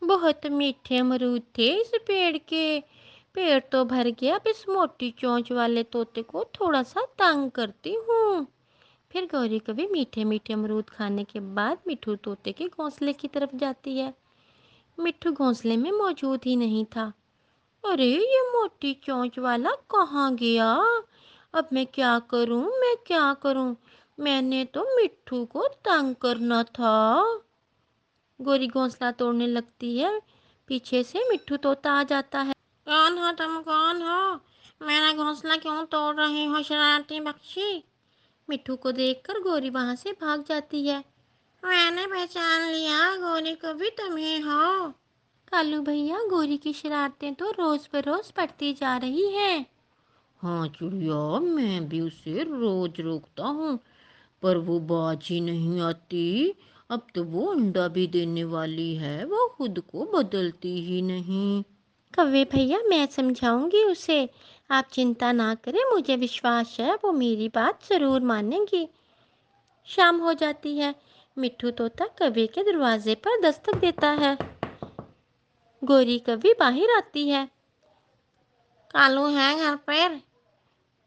बहुत मीठे अमरूद थे इस पेड़ के। पेड़ तो भर गया, अब इस मोटी चोंच वाले तोते को थोड़ा सा तंग करती हूँ। फिर गौरी कभी मीठे मीठे अमरूद खाने के बाद मिट्ठू तोते के घोंसले की तरफ जाती है। मिट्ठू घोंसले में मौजूद ही नहीं था। अरे ये मोटी चोंच वाला कहाँ गया? अब मैं क्या करूं, मैं क्या करूं? मैंने तो मिट्ठू को तंग करना था। गोरी घोंसला तोड़ने लगती है। पीछे से मिट्ठू तोता आ जाता है। कौन हो तुम, कौन हो? मेरा घोंसला क्यों तोड़ रही हो शरारती पक्षी? मिट्ठू को देखकर गोरी वहां से भाग जाती है। मैंने पहचान लिया, गोरी को भी तुम ही हो। कालू भैया, गोरी की शरारतें तो रोज बरोज बढ़ती जा रही हैं। हाँ चिड़िया, मैं भी उसे रोज रोकता हूँ, पर वो बाज ही नहीं आती। अब तो वो अंडा भी देने वाली है, वो खुद को बदलती ही नहीं। कव्वे भैया, मैं समझाऊंगी उसे। आप चिंता ना करें, मुझे विश्वास है वो मेरी बात जरूर मानेंगी। शाम हो जाती है। मिट्ठू तोता कव्वे के दरवाजे पर दस्तक देता है। गोरी कव्वी बाहर आती है। कालू है घर पर?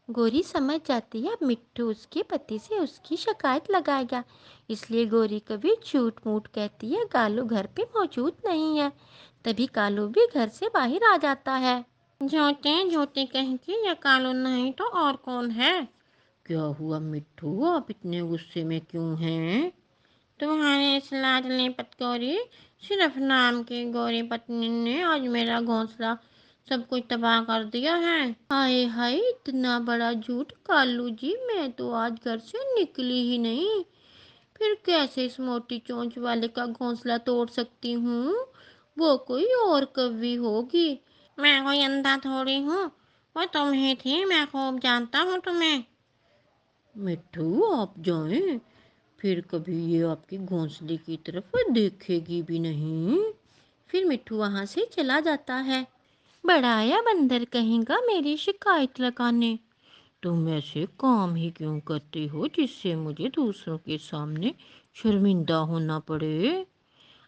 गोरी समझ जाती है अब मिट्ठू उसके पति से उसकी शिकायत लगाएगा, इसलिए गोरी कभी झूठ मूठ कहती है कालू घर पे मौजूद नहीं है। तभी कालू भी घर से बाहर आ जाता है। झूठे झूठे कहेंगे, या कालू नहीं तो और कौन है? क्या हुआ मिट्ठू, आप इतने गुस्से में क्यों हैं? तुम्हारे इस लाडली पतगौरी, सिर्फ नाम की गौरी पत्नी ने आज मेरा घोंसला सब कुछ तबाह कर दिया है। हाय हाय, इतना बड़ा झूठ कालू जी, मैं तो आज घर से निकली ही नहीं। फिर कैसे इस मोटी चोंच वाले का घोंसला तोड़ सकती हूँ? वो कोई और कव्वी होगी। मैं कोई अंधा थोड़ी हूँ, वो तुम ही थी, मैं खूब जानता हूँ तुम्हें। मिट्ठू आप जाएं, फिर कभी ये आपके घोंसले की तरफ देखेगी भी नहीं। फिर मिट्ठू वहां से चला जाता है। बड़ा आया बंदर कहेगा मेरी शिकायत लगाने। तुम ऐसे काम ही क्यों करती हो जिससे मुझे दूसरों के सामने शर्मिंदा होना पड़े?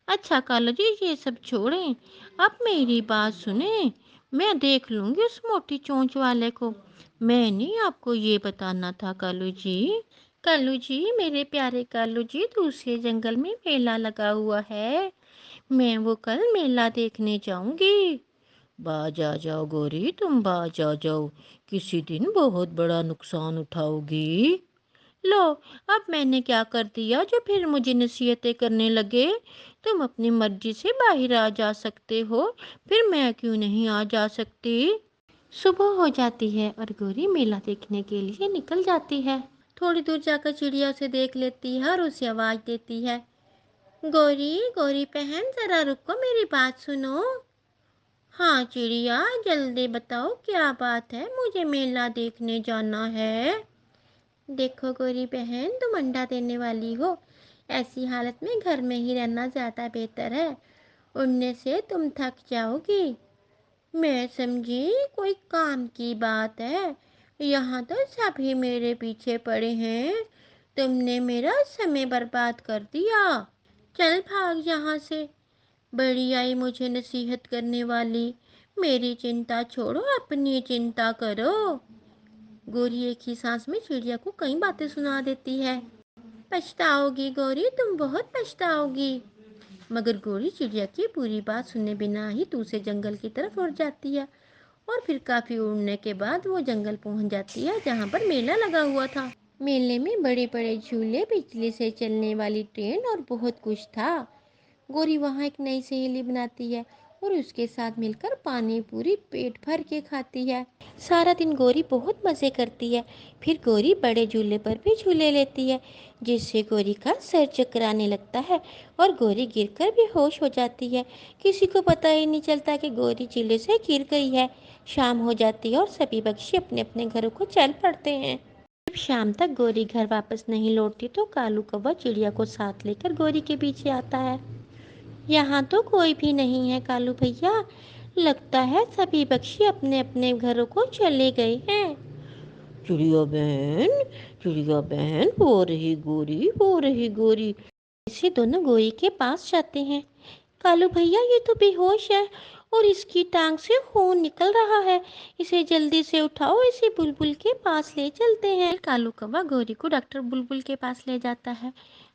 अच्छा कालू जी, ये सब छोड़ें, अब मेरी बात सुने। मैं देख लूंगी उस मोटी चोंच वाले को। मैंने आपको ये बताना था कालू जी। कालू जी, मेरे प्यारे कालू जी, दूसरे जंगल में मेला लगा हुआ है। मैं वो कल मेला देखने जाऊंगी। बाज आ जाओ गोरी, तुम बाज आ जाओ। किसी दिन बहुत बड़ा नुकसान उठाओगी। लो, अब मैंने क्या कर दिया जो फिर मुझे नसीहतें करने लगे? तुम अपनी मर्जी से बाहर आ जा सकते हो, फिर मैं क्यों नहीं आ जा सकती? सुबह हो जाती है और गोरी मेला देखने के लिए निकल जाती है। थोड़ी दूर जाकर चिड़िया उसे देख लेती है और उसे आवाज देती है। गोरी, गोरी बहन, जरा रुको, मेरी बात सुनो। हाँ चिड़िया, जल्दी बताओ क्या बात है, मुझे मेला देखने जाना है। देखो गोरी बहन, तुम अंडा देने वाली हो, ऐसी हालत में घर में ही रहना ज़्यादा बेहतर है, उड़ने से तुम थक जाओगी। मैं समझी कोई काम की बात है, यहाँ तो सभी मेरे पीछे पड़े हैं, तुमने मेरा समय बर्बाद कर दिया। चल भाग यहाँ से। बड़ी आई मुझे नसीहत करने वाली, मेरी चिंता छोड़ो, अपनी चिंता करो। गोरी एक ही सांस में चिड़िया को कई बातें सुना देती है। पछताओगी गोरी, तुम बहुत पछताओगी। मगर गोरी चिड़िया की पूरी बात सुने बिना ही दूसरे जंगल की तरफ उड़ जाती है और फिर काफी उड़ने के बाद वो जंगल पहुंच जाती है जहां पर मेला लगा हुआ था। मेले में बड़े बड़े झूले, बिजली से चलने वाली ट्रेन और बहुत कुछ था। गोरी वहाँ एक नई सहेली बनाती है और उसके साथ मिलकर पानी पूरी पेट भर के खाती है। सारा दिन गोरी बहुत मज़े करती है। फिर गोरी बड़े झूले पर भी झूले लेती है, जिससे गोरी का सर चकराने लगता है और गोरी गिरकर भी होश हो जाती है। किसी को पता ही नहीं चलता कि गोरी झूले से गिर गई है। शाम हो जाती है और सभी पक्षी अपने अपने घरों को चल पड़ते हैं। जब शाम तक गोरी घर वापस नहीं लौटती तो कालू कौवा चिड़िया को साथ लेकर गोरी के पीछे आता है। यहाँ तो कोई भी नहीं है कालू भैया, लगता है सभी पक्षी अपने अपने घरों को चले गए हैं। चिड़िया बहन, चिड़िया बहन, हो रही गोरी, हो रही गोरी। इसे दोनों गोरी के पास जाते हैं। کالو بھیا یہ تو بے ہوش ہے اور اس کی ٹانگ سے خون نکل رہا ہے، اسے جلدی سے اٹھاؤ، اسے بلبل کے پاس لے چلتے ہیں۔ کالو کوا گوری کو ڈاکٹر بلبل کے پاس لے جاتا ہے۔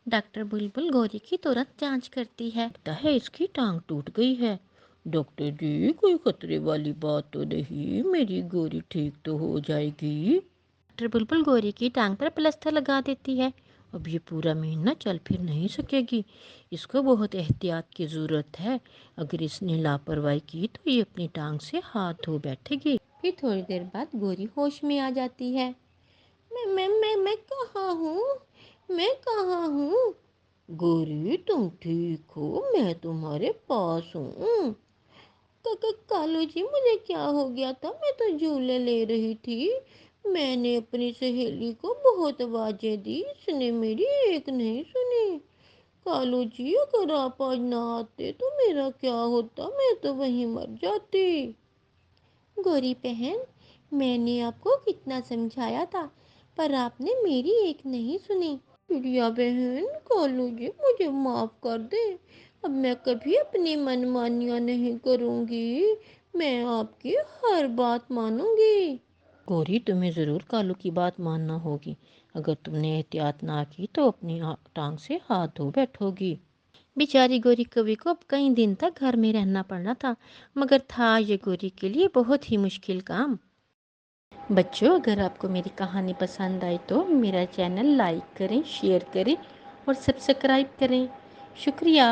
ڈاکٹر بلبل گوری کی ترنت جانچ کرتی ہے۔ لگتا ہے اس کی ٹانگ ٹوٹ گئی ہے۔ ڈاکٹر جی کوئی خطرے والی بات تو نہیں، میری گوری ٹھیک تو ہو جائے گی۔ ڈاکٹر بلبل گوری کی ٹانگ پر پلسٹر لگا دیتی ہے۔ اب یہ پورا مہینہ چل پھر نہیں سکے گی، اس کو بہت احتیاط کی ضرورت ہے، اگر اس نے لاپرواہی کی تو یہ اپنی ٹانگ سے ہاتھ دھو بیٹھے گی۔ پھر تھوڑی دیر بعد گوری ہوش میں آ جاتی ہے۔ میں کہاں ہوں؟ میں کہاں ہوں؟ گوری تم ٹھیک ہو؟ میں تمہارے پاس ہوں۔ کالو جی مجھے کیا ہو گیا تھا؟ میں تو جھولے لے رہی تھی، میں نے اپنی سہیلی کو بہت آوازیں دی، اس نے میری ایک نہیں سنی۔ کالو جی اگر آپ آج نہ آتے تو میرا کیا ہوتا؟ میں تو وہیں مر جاتی۔ گوری بہن میں نے آپ کو کتنا سمجھایا تھا پر آپ نے میری ایک نہیں سنی۔ چڑیا بہن کالو جی مجھے معاف کر دے، اب میں کبھی اپنی من مانیاں نہیں کروں گی، میں آپ کی ہر بات مانوں گی۔ گوری تمہیں ضرور کالو کی بات ماننا ہوگی، اگر تم نے احتیاط نہ کی تو اپنی ٹانگ سے ہاتھ دھو بیٹھو گی۔ بیچاری گوری کوی کو اب کئی دن تک گھر میں رہنا پڑنا تھا، مگر تھا یہ گوری کے لیے بہت ہی مشکل کام۔ بچوں اگر آپ کو میری کہانی پسند آئی تو میرا چینل لائک کریں، شیئر کریں اور سبسکرائب کریں۔ شکریہ۔